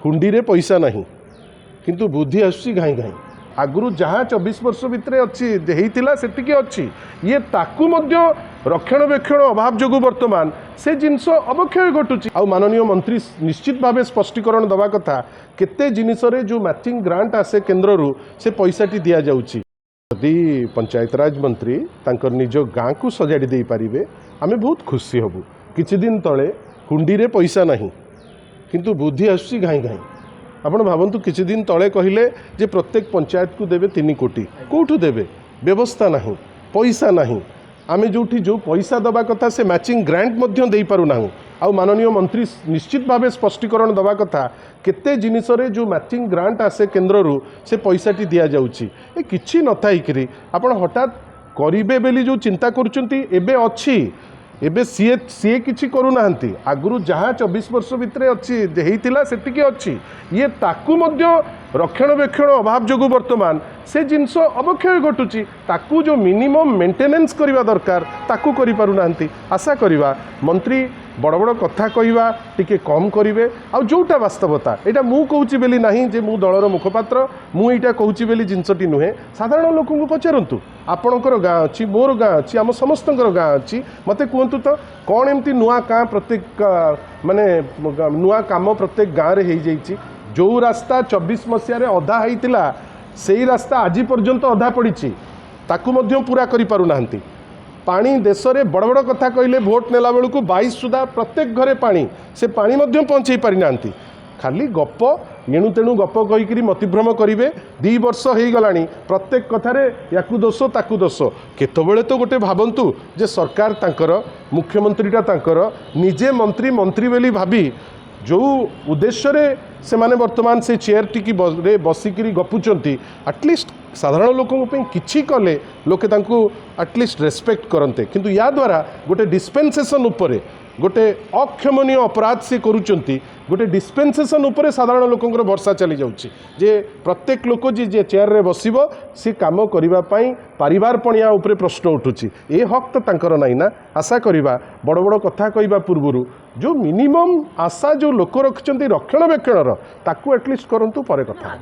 हुंडी रे पैसा नहीं किंतु बुद्धि आसुची घाई घाई आगुरी जहाँ 24 वर्ष भितर अच्छी सेटिकी अच्छी ये ताकू मध्य रक्षणाबेक्षण अभाव जो बर्तमान से जिनस अवक्षय घटुची आ माननीय मंत्री निश्चित भाव स्पष्टीकरण दवा कथा केते जिनिसरे जो मैचिंग ग्रांट आसे केन्द्र रू से पैसाटी दि जाउची यदि पंचायतराज मंत्री तांकर निज गाँ को सजाड़ी दे पारिबे आमे बहुत खुशी हबु। किछि दिन तले हुंडी रे पैसा नहीं किंतु बुद्धि आसुची घाई घाई आपण भावतु किछि दिन तले कहले जे प्रत्येक पंचायत को देवे 3 कोटी कौटू देवे व्यवस्था नहीं पैसा नहीं आमे जोठी जो पैसा दबा कथा से मैचिंग ग्रांट मध्य दे पारु नाहु आ माननीय मंत्री निश्चित भाव स्पष्टीकरण दवा कथा केते जिनिसरे जो मैचिंग ग्रांट आसे केन्द्र रू से पैसाटी दि जाउची ए किछि नथाइकरी आपण हठात करिबे बेली जो चिंता करूचंती एबे अछि एबे सी किछि करूनाहांती आगुरी जहाँ 24 वर्ष भितर अच्छी सेटिकी अच्छी ये ताकू मध्य रक्षणाबेक्षण अभाव जो बर्तमान से जिनस अवक्षय घटुची ताकू जो मिनिमम मेंटेनेंस करवा दरकार ताकू करि पारुनाहांती। आशा करिवा मंत्री बड़ बड़ कथा कहवा टिके कम करेंगे आ जोटा वास्तवता यहाँ मु कहूँ बेली नहीं जे मु दलर मुखपात्र मुझा कहूँ बेली जिनसटी नुहे साधारण लोक पचारतु आपणकर गाँ अच्छी मोर गाँ अच्छी आम समस्त गाँ अच्छी मत कहतु तो कौन एमती नुआ गाँ प्रत्येक माने नुआ काम प्रत्येक गाँव में हो जाइए जो रास्ता 24 मसीह अधा होता से रास्ता आज पर्यंत अधा पड़ी ताकू मध्य पूरा करि पारुनाहांती। पानी देश में बड़ बड़ कथा कहले भोट नेला बेलू 22 सुधा प्रत्येक घरे पानी से पानी मध्य पहुँचे पारि नांती खाली गप एणु तेणु गप कहीकि मतिभ्रम करेंगे 2 वर्ष हो गलानी प्रत्येक कथार याकू दोष ताकू दोष केतबेले तो गोटे भावंतु जे सरकार तांकर मुख्यमंत्रीटा तांकर निजे मंत्री मंत्री बोली भाभी जो उद्देश्य से माने वर्तमान से चेयर टी बसिकी गपुंट आटलिस्ट साधारण लोकों किछि कले लोके तांको आटलिस्ट रेस्पेक्ट करते किंतु या द्वारा गोटे डिस्पेंसेशन उपरे गोटे अक्षमनीय अपराध से करुचंती गोटे डिस्पेंसेशन उपरे साधारण लोकंकर भरसा चली जाउची जे प्रत्येक लोक जे चेयर रे बसिबो से काम करिबा पई परिवारपणिया उपरे प्रश्न उठुची ए हक तो तांकर नाही ना। आशा करिबा बड़ बड़ कथा कहबा पूर्वरु जो मिनिमम आशा जो लोक रखिचंती रक्षणाबेक्षणर ताकू एटलिस्ट करंतु परे कथा।